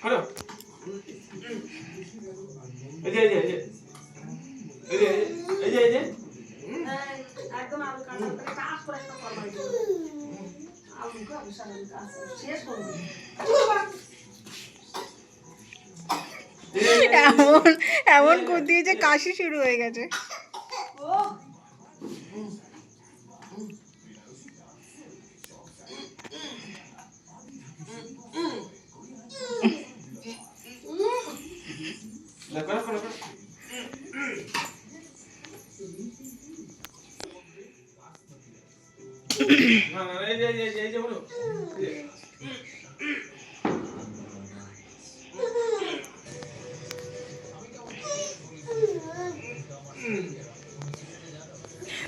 করো এই যে এই যে এই যে এই যে এই যে একদম আলু কাটা কাজ করে একটা ফরমাই দিও আলু কা বিশাল কাজ শেষ করব এমন এমন করতেই যে কাশি শুরু হয়ে গেছে। ও না করো করো করো না না এই যে বলো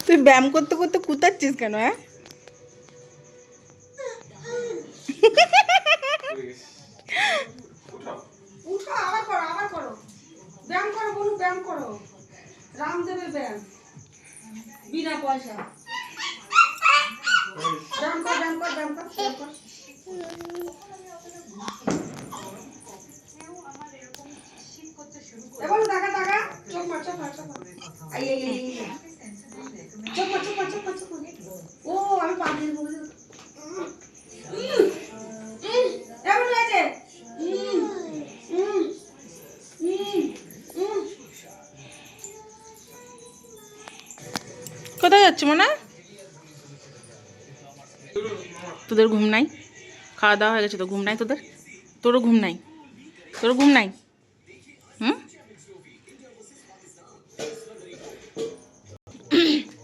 তুই ব্যায়াম করতে করতে কুতাচ্ছিস কেন? হ্যাঁ, উঠো আবার করো ব্যায়াম করো বলু ব্যায়াম করো রামদেবের ব্যায়াম বিনা পয়সা ব্যায়াম কর ব্যায়াম কর ব্যায়াম কর ব্যায়াম কর এবার টাকা টাকা চোখ মার আই চোখ মার ও আমি পা দিয়ে বলে এমন আছে কোথায় যাচ্ছ মনে? তোদের ঘুম নাই? খাওয়া দাওয়া হয়ে গেছে তো ঘুম নাই তোদের? তোরও ঘুম নাই? তোরও ঘুম নাই? হুম,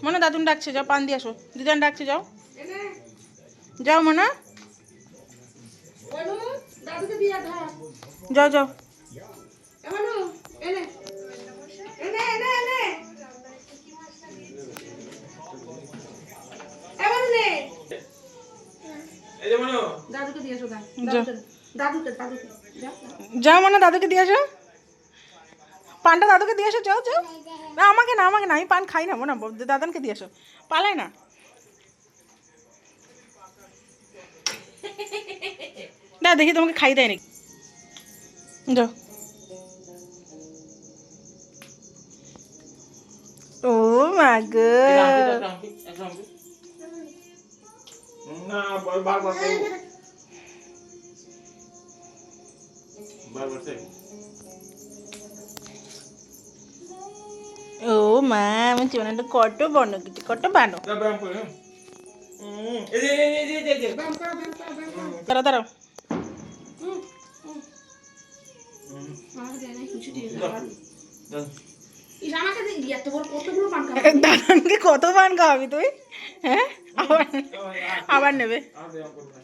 মনে দাদুন ডাকছে, যাও পান দিয়ে আসো। দিদান ডাকছে, যাও যাও মনে, দাদুকে দিয়া ধর যাও যাও। এমনু এনে এনে এনে এনে এমনু নে এই যে বলো দাদুকে দিয়ে আসো যাও দাদুকে যা যাও মনে, দাদুকে দিয়ে আসো। পানটা দাদুকে দিয়ে আসো, যাও যাও। না আমাকে না, আমাকে না, আমি পান খাই না মনে, দাদানকে দিয়ে আসো। পালাই না, না দেখি তোমাকে খাই দেয় নাকি। যাও। ও মা গো, না বারবার বারবার ও মা আমার জীবনটা কত বড় কিছু, কত বানো। ব্যায়াম করে এই যে এই যে ব্যায়াম করো দাঁড়াও দাঁড়াও, আমাকে দে না কিছু দিয়ে দাও। ইস আমাকে দে এত বড় কতগুলো পান খাবো দাদানকে কত পান খাওয়াবি তুই? হ্যাঁ, আবার আবার নেবে। আর ব্যায়াম করবে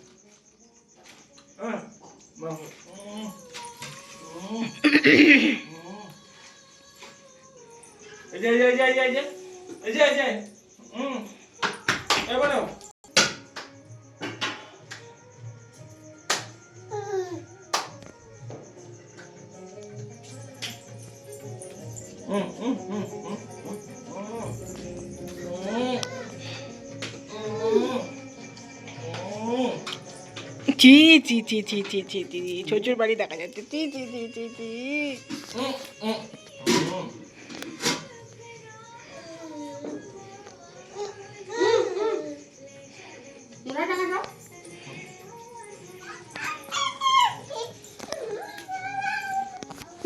হ্যাঁ এই যে এবারে চি চি চি চি চি চি চি, শ্বশুর বাড়ি দেখা যাচ্ছে। চি চি চি চি চি। মোরা টাকা দাও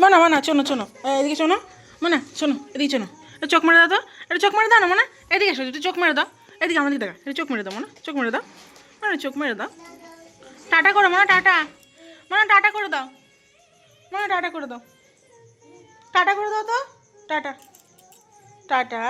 মানা মানা, শোনো শোনো, এদিকে শোনো মানা, শোনো এদিকে শোনো, এটা চোখ মেরে দাও তো, এটা চোখ মেরে দাও না মানা, এদিকে এসো, এটা চোখ মেরে দাও, এদিকে আমাদের দেখা, এটা চোখ মেরে দাও মানা, চোখ মেরে দাও মানে, চোখ মেরে দাও। টাটা করো মানা, টাটা মানা, টাটা করে দাও মানা, টাটা করে দাও, টাটা করে দাও তো, টাটা টাটা।